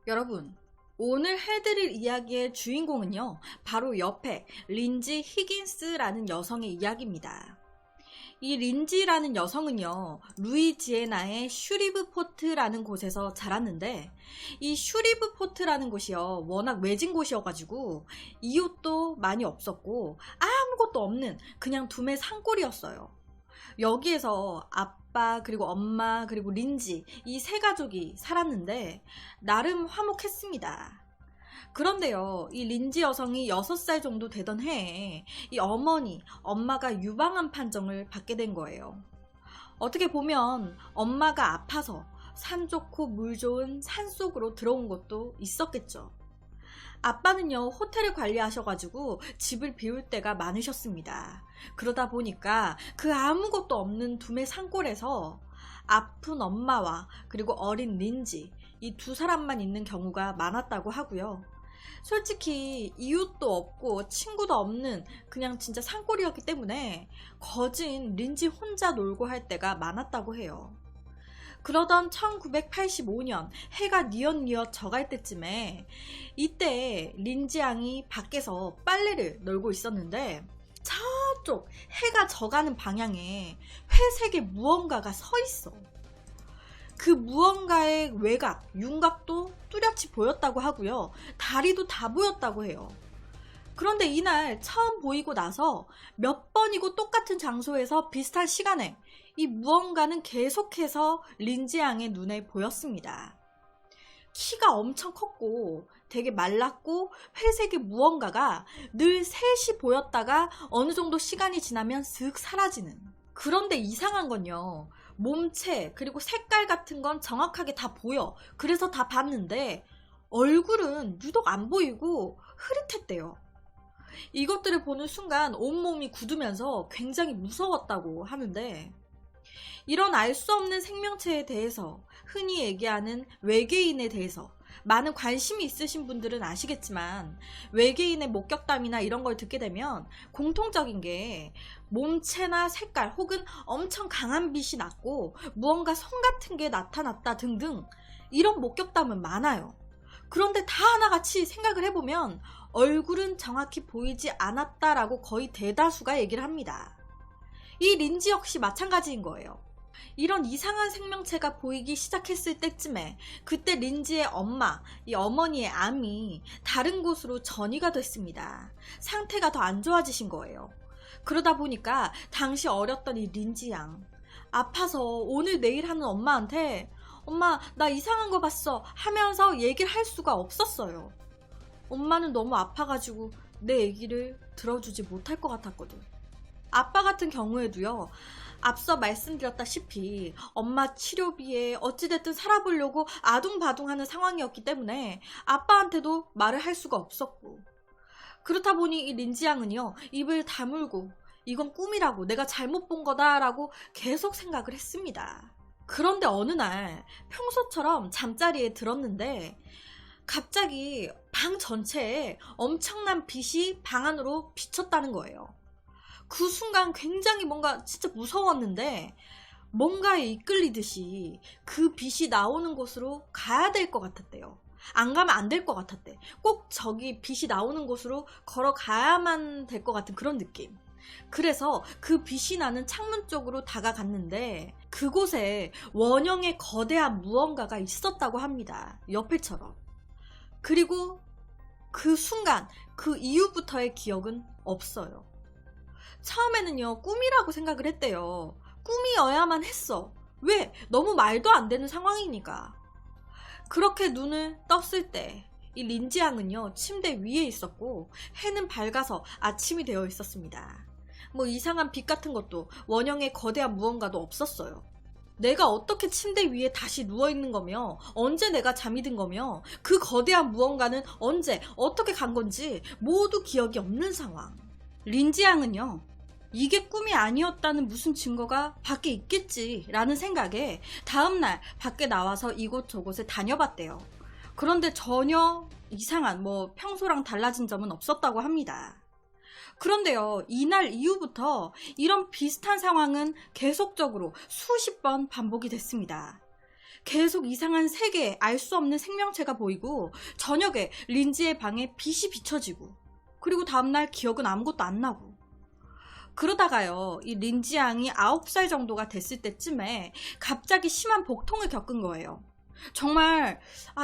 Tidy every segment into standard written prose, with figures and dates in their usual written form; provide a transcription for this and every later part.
여러분, 오늘 해드릴 이야기의 주인공은요, 바로 옆에 린지 히긴스라는 여성의 이야기입니다. 이 린지라는 여성은요, 루이지애나의 슈리브포트라는 곳에서 자랐는데, 이 슈리브포트라는 곳이요, 워낙 외진 곳이어가지고 이웃도 많이 없었고 아무것도 없는 그냥 둠의 산골이었어요. 여기에서 아빠 그리고 엄마 그리고 린지 이 세 가족이 살았는데 나름 화목했습니다. 그런데요, 이 린지 여성이 6살 정도 되던 해에 이 엄마가 유방암 판정을 받게 된 거예요. 어떻게 보면 엄마가 아파서 산 좋고 물 좋은 산속으로 들어온 것도 있었겠죠. 아빠는요, 호텔을 관리하셔가지고 집을 비울 때가 많으셨습니다. 그러다 보니까 그 아무것도 없는 둠의 산골에서 아픈 엄마와 그리고 어린 린지 이 두 사람만 있는 경우가 많았다고 하고요. 솔직히 이웃도 없고 친구도 없는 그냥 진짜 산골이었기 때문에 거진 린지 혼자 놀고 할 때가 많았다고 해요. 그러던 1985년 해가 뉘엿뉘엿 져갈 때쯤에 이때 린지 양이 밖에서 빨래를 널고 있었는데 저쪽 해가 져가는 방향에 회색의 무언가가 서 있어. 그 무언가의 외곽, 윤곽도 뚜렷이 보였다고 하고요. 다리도 다 보였다고 해요. 그런데 이날 처음 보이고 나서 몇 번이고 똑같은 장소에서 비슷한 시간에 이 무언가는 계속해서 린지 양의 눈에 보였습니다. 키가 엄청 컸고 되게 말랐고 회색의 무언가가 늘 셋이 보였다가 어느 정도 시간이 지나면 슥 사라지는. 그런데 이상한 건요, 몸체 그리고 색깔 같은 건 정확하게 다 보여. 그래서 다 봤는데 얼굴은 유독 안 보이고 흐릿했대요. 이것들을 보는 순간 온몸이 굳으면서 굉장히 무서웠다고 하는데, 이런 알 수 없는 생명체에 대해서 흔히 얘기하는 외계인에 대해서 많은 관심이 있으신 분들은 아시겠지만, 외계인의 목격담이나 이런 걸 듣게 되면 공통적인 게 몸체나 색깔 혹은 엄청 강한 빛이 났고 무언가 손 같은 게 나타났다 등등 이런 목격담은 많아요. 그런데 다 하나같이 생각을 해보면 얼굴은 정확히 보이지 않았다라고 거의 대다수가 얘기를 합니다. 이 린지 역시 마찬가지인 거예요. 이런 이상한 생명체가 보이기 시작했을 때쯤에 그때 린지의 엄마, 이 어머니의 암이 다른 곳으로 전이가 됐습니다. 상태가 더 안 좋아지신 거예요. 그러다 보니까 당시 어렸던 이 린지 양, 아파서 오늘 내일 하는 엄마한테 엄마 나 이상한 거 봤어 하면서 얘기를 할 수가 없었어요. 엄마는 너무 아파가지고 내 얘기를 들어주지 못할 것 같았거든. 아빠 같은 경우에도요, 앞서 말씀드렸다시피 엄마 치료비에 어찌됐든 살아보려고 아둥바둥하는 상황이었기 때문에 아빠한테도 말을 할 수가 없었고, 그렇다 보니 이 린지 양은요, 입을 다물고 이건 꿈이라고 내가 잘못 본 거다라고 계속 생각을 했습니다. 그런데 어느 날 평소처럼 잠자리에 들었는데 갑자기 방 전체에 엄청난 빛이 방 안으로 비쳤다는 거예요. 그 순간 굉장히 뭔가 진짜 무서웠는데 뭔가에 이끌리듯이 그 빛이 나오는 곳으로 가야 될 것 같았대요. 안 가면 안 될 것 같았대. 꼭 저기 빛이 나오는 곳으로 걸어가야만 될 것 같은 그런 느낌. 그래서 그 빛이 나는 창문 쪽으로 다가갔는데 그곳에 원형의 거대한 무언가가 있었다고 합니다. 옆에처럼. 그리고 그 순간 그 이후부터의 기억은 없어요. 처음에는요, 꿈이라고 생각을 했대요. 꿈이어야만 했어. 왜? 너무 말도 안 되는 상황이니까. 그렇게 눈을 떴을 때 이 린지 양은요, 침대 위에 있었고 해는 밝아서 아침이 되어 있었습니다. 뭐 이상한 빛 같은 것도 원형의 거대한 무언가도 없었어요. 내가 어떻게 침대 위에 다시 누워있는 거며, 언제 내가 잠이 든 거며, 그 거대한 무언가는 언제 어떻게 간 건지 모두 기억이 없는 상황. 린지 양은요, 이게 꿈이 아니었다는 무슨 증거가 밖에 있겠지라는 생각에 다음날 밖에 나와서 이곳저곳에 다녀봤대요. 그런데 전혀 이상한 평소랑 달라진 점은 없었다고 합니다. 그런데요, 이날 이후부터 이런 비슷한 상황은 계속적으로 수십 번 반복이 됐습니다. 계속 이상한 세계, 알 수 없는 생명체가 보이고 저녁에 린지의 방에 빛이 비춰지고 그리고 다음날 기억은 아무것도 안 나고 그러다가요, 이 린지 양이 9살 정도가 됐을 때쯤에 갑자기 심한 복통을 겪은 거예요. 정말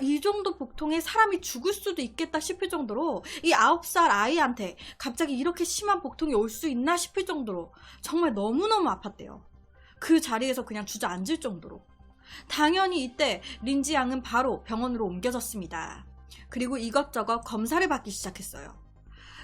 이 정도 복통에 사람이 죽을 수도 있겠다 싶을 정도로 이 9살 아이한테 갑자기 이렇게 심한 복통이 올 수 있나 싶을 정도로 정말 너무너무 아팠대요. 그 자리에서 그냥 주저앉을 정도로. 당연히 이때 린지 양은 바로 병원으로 옮겨졌습니다. 그리고 이것저것 검사를 받기 시작했어요.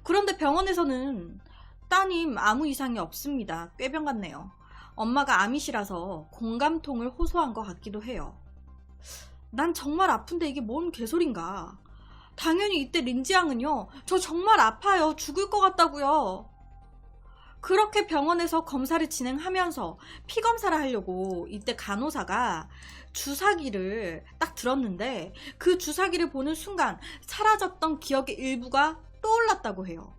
그런데 병원에서는 따님 아무 이상이 없습니다. 꾀병 같네요. 엄마가 아밋이라서 공감통을 호소한 것 같기도 해요. 난 정말 아픈데 이게 뭔 개소린가. 당연히 이때 린지 양은요, 저 정말 아파요. 죽을 것 같다고요. 그렇게 병원에서 검사를 진행하면서 피 검사를 하려고 이때 간호사가 주사기를 딱 들었는데 그 주사기를 보는 순간 사라졌던 기억의 일부가 떠올랐다고 해요.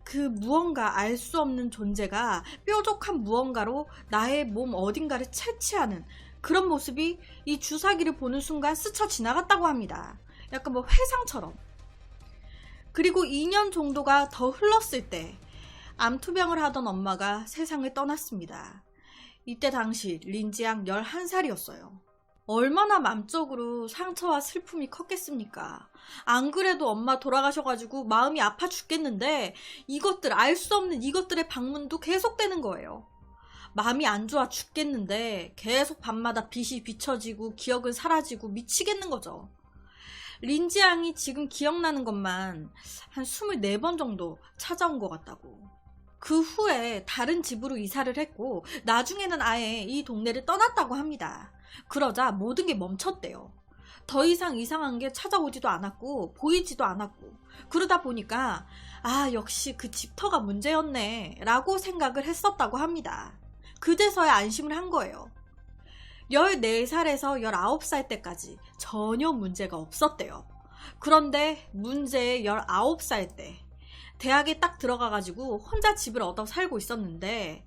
그 무언가 알 수 없는 존재가 뾰족한 무언가로 나의 몸 어딘가를 채취하는 그런 모습이 이 주사기를 보는 순간 스쳐 지나갔다고 합니다. 약간 뭐 회상처럼. 그리고 2년 정도가 더 흘렀을 때 암투병을 하던 엄마가 세상을 떠났습니다. 이때 당시 린지 양 11살이었어요. 얼마나 맘적으로 상처와 슬픔이 컸겠습니까? 안 그래도 엄마 돌아가셔가지고 마음이 아파 죽겠는데 이것들, 알 수 없는 이것들의 방문도 계속되는 거예요. 마음이 안 좋아 죽겠는데 계속 밤마다 빛이 비춰지고 기억은 사라지고 미치겠는 거죠. 린지 양이 지금 기억나는 것만 한 24번 정도 찾아온 것 같다고. 그 후에 다른 집으로 이사를 했고 나중에는 아예 이 동네를 떠났다고 합니다. 그러자 모든 게 멈췄대요. 더 이상 이상한 게 찾아오지도 않았고 보이지도 않았고 그러다 보니까 역시 그 집터가 문제였네 라고 생각을 했었다고 합니다. 그제서야 안심을 한 거예요. 14살에서 19살 때까지 전혀 문제가 없었대요. 그런데 문제의 19살 때 대학에 딱 들어가가지고 혼자 집을 얻어 살고 있었는데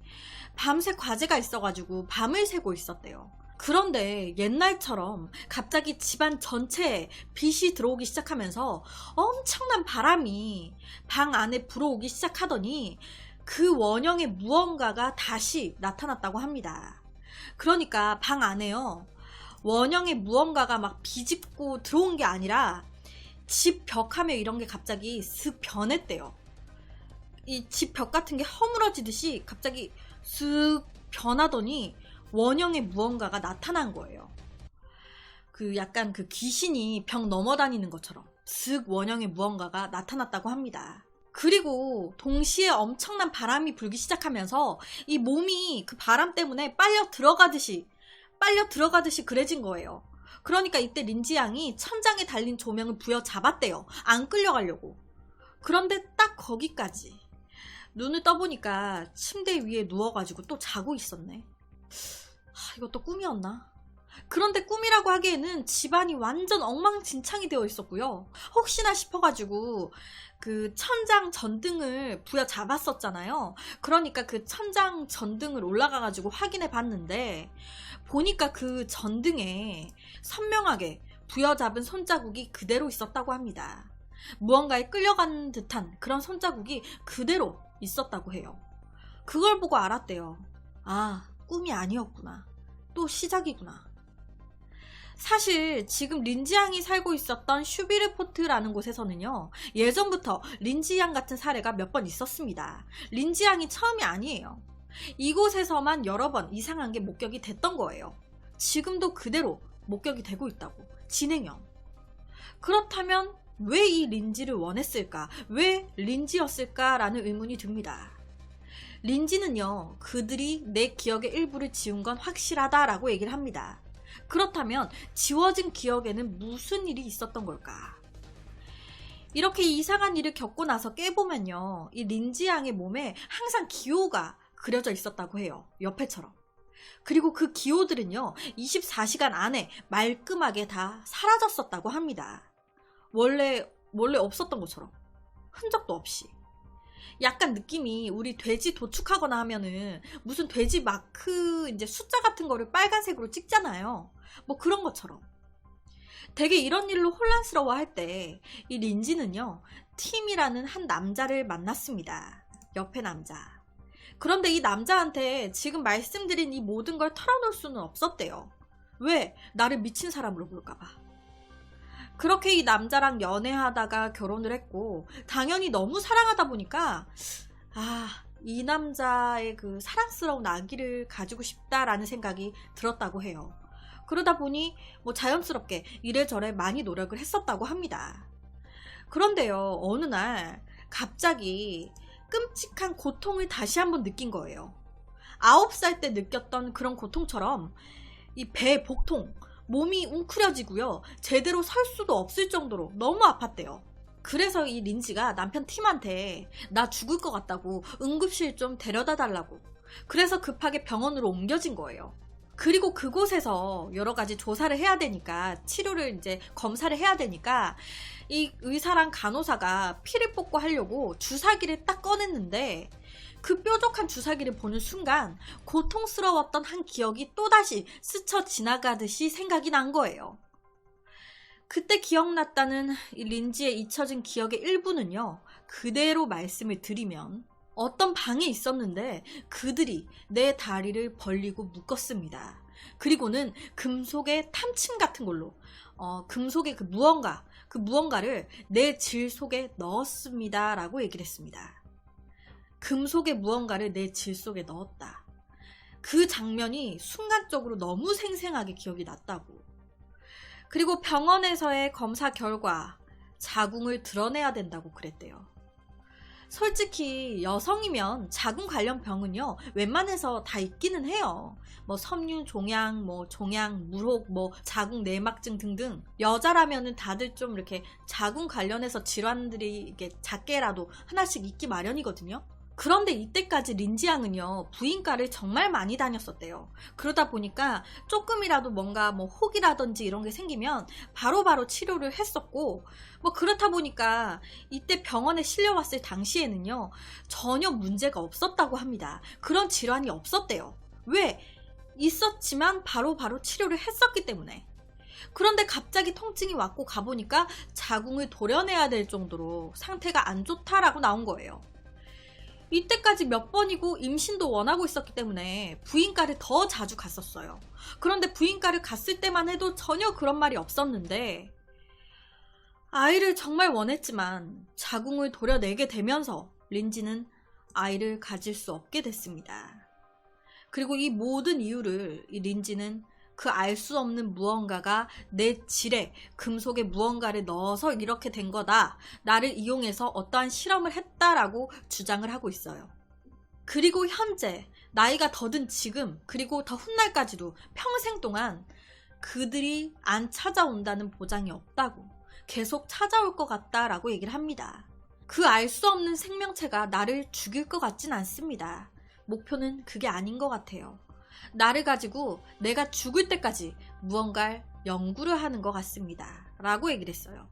밤새 과제가 있어가지고 밤을 새고 있었대요. 그런데 옛날처럼 갑자기 집안 전체에 빛이 들어오기 시작하면서 엄청난 바람이 방 안에 불어오기 시작하더니 그 원형의 무언가가 다시 나타났다고 합니다. 그러니까 방 안에요, 원형의 무언가가 막 비집고 들어온 게 아니라 집 벽화면 이런 게 갑자기 슥 변했대요. 이 집 벽 같은 게 허물어지듯이 갑자기 슥 변하더니 원형의 무언가가 나타난 거예요. 그 약간 그 귀신이 벽 넘어다니는 것처럼 슥 원형의 무언가가 나타났다고 합니다. 그리고 동시에 엄청난 바람이 불기 시작하면서 이 몸이 그 바람 때문에 빨려 들어가듯이 그래진 거예요. 그러니까 이때 린지 양이 천장에 달린 조명을 부여잡았대요. 안 끌려가려고. 그런데 딱 거기까지. 눈을 떠보니까 침대 위에 누워가지고 또 자고 있었네. 이것도 꿈이었나? 그런데 꿈이라고 하기에는 집안이 완전 엉망진창이 되어 있었고요. 혹시나 싶어가지고 그 천장 전등을 부여잡았었잖아요. 그러니까 그 천장 전등을 올라가가지고 확인해 봤는데 보니까 그 전등에 선명하게 부여잡은 손자국이 그대로 있었다고 합니다. 무언가에 끌려간 듯한 그런 손자국이 그대로 있었다고 해요. 그걸 보고 알았대요. 꿈이 아니었구나. 또 시작이구나. 사실 지금 린지 양이 살고 있었던 슈비르포트라는 곳에서는요, 예전부터 린지 양 같은 사례가 몇 번 있었습니다. 린지 양이 처음이 아니에요. 이곳에서만 여러 번 이상한 게 목격이 됐던 거예요. 지금도 그대로 목격이 되고 있다고. 진행형. 그렇다면 왜 이 린지를 원했을까? 왜 린지였을까라는 의문이 듭니다. 린지는요, 그들이 내 기억의 일부를 지운 건 확실하다라고 얘기를 합니다. 그렇다면 지워진 기억에는 무슨 일이 있었던 걸까? 이렇게 이상한 일을 겪고 나서 깨보면요, 이 린지 양의 몸에 항상 기호가 그려져 있었다고 해요. 옆에처럼. 그리고 그 기호들은요, 24시간 안에 말끔하게 다 사라졌었다고 합니다. 원래 없었던 것처럼. 흔적도 없이. 약간 느낌이 우리 돼지 도축하거나 하면은 무슨 돼지 마크 이제 숫자 같은 거를 빨간색으로 찍잖아요. 뭐 그런 것처럼. 되게 이런 일로 혼란스러워 할 때 이 린지는요, 팀이라는 한 남자를 만났습니다. 옆에 남자. 그런데 이 남자한테 지금 말씀드린 이 모든 걸 털어놓을 수는 없었대요. 왜? 나를 미친 사람으로 볼까봐. 그렇게 이 남자랑 연애하다가 결혼을 했고, 당연히 너무 사랑하다 보니까 이 남자의 그 사랑스러운 아기를 가지고 싶다라는 생각이 들었다고 해요. 그러다 보니 뭐 자연스럽게 이래저래 많이 노력을 했었다고 합니다. 그런데요, 어느 날 갑자기 끔찍한 고통을 다시 한번 느낀 거예요. 9살 때 느꼈던 그런 고통처럼 이 배 복통, 몸이 웅크려지고요, 제대로 설 수도 없을 정도로 너무 아팠대요. 그래서 이 린지가 남편 팀한테 나 죽을 것 같다고 응급실 좀 데려다 달라고, 그래서 급하게 병원으로 옮겨진 거예요. 그리고 그곳에서 여러 가지 조사를 해야 되니까, 치료를 이제 검사를 해야 되니까 이 의사랑 간호사가 피를 뽑고 하려고 주사기를 딱 꺼냈는데, 그 뾰족한 주사기를 보는 순간 고통스러웠던 한 기억이 또다시 스쳐 지나가듯이 생각이 난 거예요. 그때 기억났다는 이 린지의 잊혀진 기억의 일부는요, 그대로 말씀을 드리면 어떤 방에 있었는데 그들이 내 다리를 벌리고 묶었습니다. 그리고는 금속의 탐침 같은 걸로 금속의 그 무언가를 내 질 속에 넣었습니다 라고 얘기를 했습니다. 금속의 무언가를 내 질 속에 넣었다. 그 장면이 순간적으로 너무 생생하게 기억이 났다고. 그리고 병원에서의 검사 결과 자궁을 드러내야 된다고 그랬대요. 솔직히 여성이면 자궁 관련 병은요, 웬만해서 다 있기는 해요. 뭐 섬유 종양, 뭐 종양, 물혹, 뭐 자궁 내막증 등등. 여자라면은 다들 좀 이렇게 자궁 관련해서 질환들이 이게 작게라도 하나씩 있기 마련이거든요. 그런데 이때까지 린지 양은요, 부인과를 정말 많이 다녔었대요. 그러다 보니까 조금이라도 뭔가 뭐 혹이라든지 이런 게 생기면 바로바로 치료를 했었고, 뭐 그렇다 보니까 이때 병원에 실려왔을 당시에는요, 전혀 문제가 없었다고 합니다. 그런 질환이 없었대요. 왜? 있었지만 바로바로 치료를 했었기 때문에. 그런데 갑자기 통증이 왔고 가보니까 자궁을 도려내야 될 정도로 상태가 안 좋다라고 나온 거예요. 이때까지 몇 번이고 임신도 원하고 있었기 때문에 부인과를 더 자주 갔었어요. 그런데 부인과를 갔을 때만 해도 전혀 그런 말이 없었는데, 아이를 정말 원했지만 자궁을 도려내게 되면서 린지는 아이를 가질 수 없게 됐습니다. 그리고 이 모든 이유를 이 린지는 그 알 수 없는 무언가가 내 질에 금속의 무언가를 넣어서 이렇게 된 거다, 나를 이용해서 어떠한 실험을 했다라고 주장을 하고 있어요. 그리고 현재 나이가 더 든 지금, 그리고 더 훗날까지도 평생 동안 그들이 안 찾아온다는 보장이 없다고, 계속 찾아올 것 같다라고 얘기를 합니다. 그 알 수 없는 생명체가 나를 죽일 것 같진 않습니다. 목표는 그게 아닌 것 같아요. 나를 가지고 내가 죽을 때까지 무언가를 연구를 하는 것 같습니다 라고 얘기를 했어요.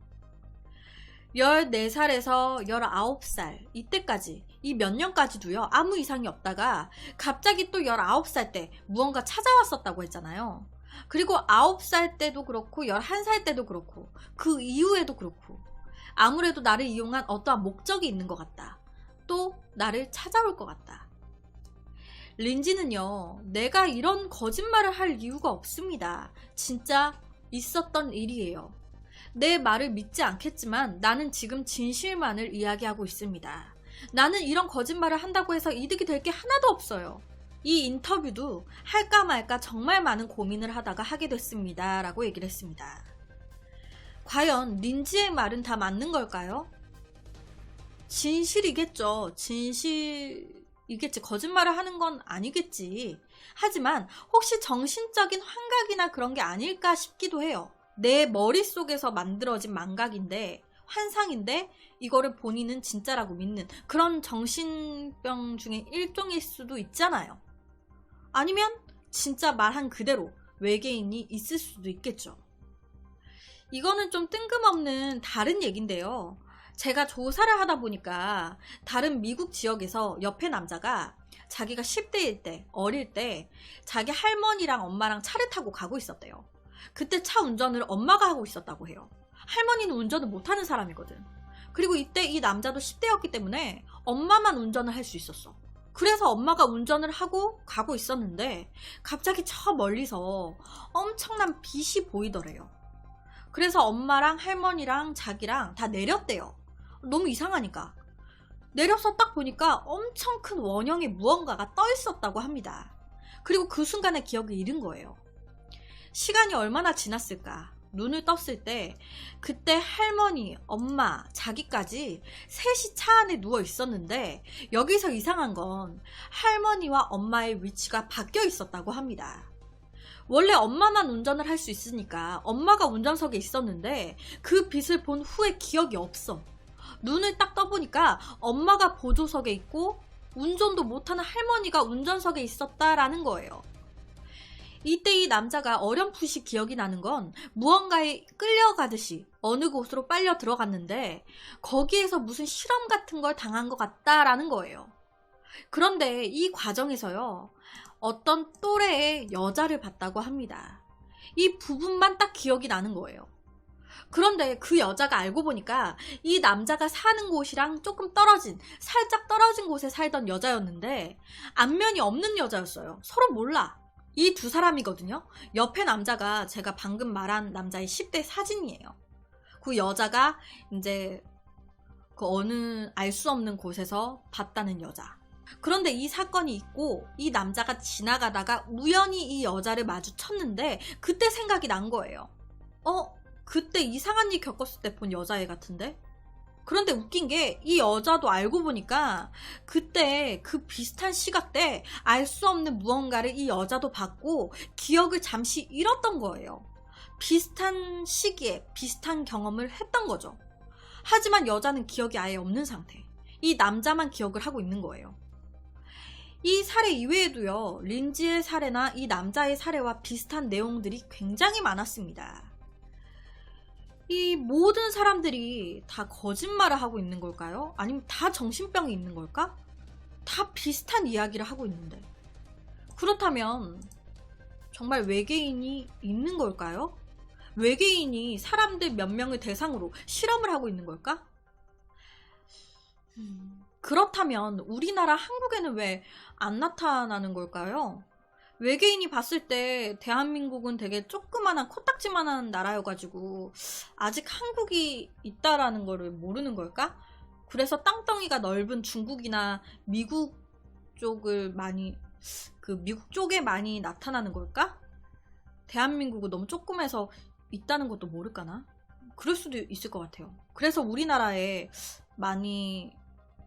14살에서 19살 이때까지, 이 몇 년까지도요, 아무 이상이 없다가 갑자기 또 19살 때 무언가 찾아왔었다고 했잖아요. 그리고 9살 때도 그렇고 11살 때도 그렇고 그 이후에도 그렇고, 아무래도 나를 이용한 어떠한 목적이 있는 것 같다. 또 나를 찾아올 것 같다. 린지는요, 내가 이런 거짓말을 할 이유가 없습니다. 진짜 있었던 일이에요. 내 말을 믿지 않겠지만 나는 지금 진실만을 이야기하고 있습니다. 나는 이런 거짓말을 한다고 해서 이득이 될 게 하나도 없어요. 이 인터뷰도 할까 말까 정말 많은 고민을 하다가 하게 됐습니다 라고 얘기를 했습니다. 과연 린지의 말은 다 맞는 걸까요? 진실이겠죠. 진실이겠지. 거짓말을 하는 건 아니겠지. 하지만 혹시 정신적인 환각이나 그런 게 아닐까 싶기도 해요. 내 머릿속에서 만들어진 망각인데, 환상인데 이거를 본인은 진짜라고 믿는 그런 정신병 중에 일종일 수도 있잖아요. 아니면 진짜 말한 그대로 외계인이 있을 수도 있겠죠. 이거는 좀 뜬금없는 다른 얘기인데요. 제가 조사를 하다 보니까 다른 미국 지역에서 옆에 남자가 자기가 10대일 때, 어릴 때 자기 할머니랑 엄마랑 차를 타고 가고 있었대요. 그때 차 운전을 엄마가 하고 있었다고 해요. 할머니는 운전을 못하는 사람이거든. 그리고 이때 이 남자도 10대였기 때문에 엄마만 운전을 할 수 있었어. 그래서 엄마가 운전을 하고 가고 있었는데 갑자기 저 멀리서 엄청난 빛이 보이더래요. 그래서 엄마랑 할머니랑 자기랑 다 내렸대요. 너무 이상하니까. 내려서 딱 보니까 엄청 큰 원형의 무언가가 떠 있었다고 합니다. 그리고 그 순간에 기억을 잃은 거예요. 시간이 얼마나 지났을까? 눈을 떴을 때 그때 할머니, 엄마, 자기까지 셋이 차 안에 누워 있었는데 여기서 이상한 건 할머니와 엄마의 위치가 바뀌어 있었다고 합니다. 원래 엄마만 운전을 할 수 있으니까 엄마가 운전석에 있었는데 그 빛을 본 후에 기억이 없어. 눈을 딱 떠보니까 엄마가 보조석에 있고 운전도 못하는 할머니가 운전석에 있었다라는 거예요. 이때 이 남자가 어렴풋이 기억이 나는 건 무언가에 끌려가듯이 어느 곳으로 빨려 들어갔는데 거기에서 무슨 실험 같은 걸 당한 것 같다라는 거예요. 그런데 이 과정에서요, 어떤 또래의 여자를 봤다고 합니다. 이 부분만 딱 기억이 나는 거예요. 그런데 그 여자가 알고 보니까 이 남자가 사는 곳이랑 조금 떨어진, 살짝 떨어진 곳에 살던 여자였는데 안면이 없는 여자였어요. 서로 몰라. 이 두 사람이거든요. 옆에 남자가 제가 방금 말한 남자의 10대 사진이에요. 그 여자가 이제 그 어느 알 수 없는 곳에서 봤다는 여자. 그런데 이 사건이 있고 이 남자가 지나가다가 우연히 이 여자를 마주쳤는데 그때 생각이 난 거예요. 그때 이상한 일 겪었을 때 본 여자애 같은데? 그런데 웃긴 게 이 여자도 알고 보니까 그때 그 비슷한 시각대 알 수 없는 무언가를 이 여자도 봤고 기억을 잠시 잃었던 거예요. 비슷한 시기에 비슷한 경험을 했던 거죠. 하지만 여자는 기억이 아예 없는 상태. 이 남자만 기억을 하고 있는 거예요. 이 사례 이외에도요, 린지의 사례나 이 남자의 사례와 비슷한 내용들이 굉장히 많았습니다. 이 모든 사람들이 다 거짓말을 하고 있는 걸까요? 아니면 다 정신병이 있는 걸까? 다 비슷한 이야기를 하고 있는데. 그렇다면 정말 외계인이 있는 걸까요? 외계인이 사람들 몇 명을 대상으로 실험을 하고 있는 걸까? 그렇다면 우리나라 한국에는 왜 안 나타나는 걸까요? 외계인이 봤을 때 대한민국은 되게 조그만한 코딱지만한 나라여가지고 아직 한국이 있다라는 거를 모르는 걸까? 그래서 땅덩이가 넓은 중국이나 미국 쪽을 많이 미국 쪽에 많이 나타나는 걸까? 대한민국은 너무 조그매서 있다는 것도 모를까나? 그럴 수도 있을 것 같아요. 그래서 우리나라에 많이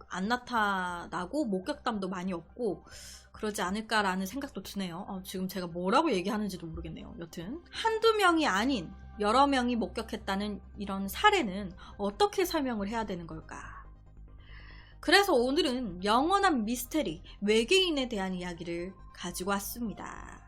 안 나타나고 목격담도 많이 없고 그러지 않을까라는 생각도 드네요. 지금 제가 뭐라고 얘기하는지도 모르겠네요. 여튼 한두 명이 아닌 여러 명이 목격했다는 이런 사례는 어떻게 설명을 해야 되는 걸까? 그래서 오늘은 영원한 미스테리, 외계인에 대한 이야기를 가지고 왔습니다.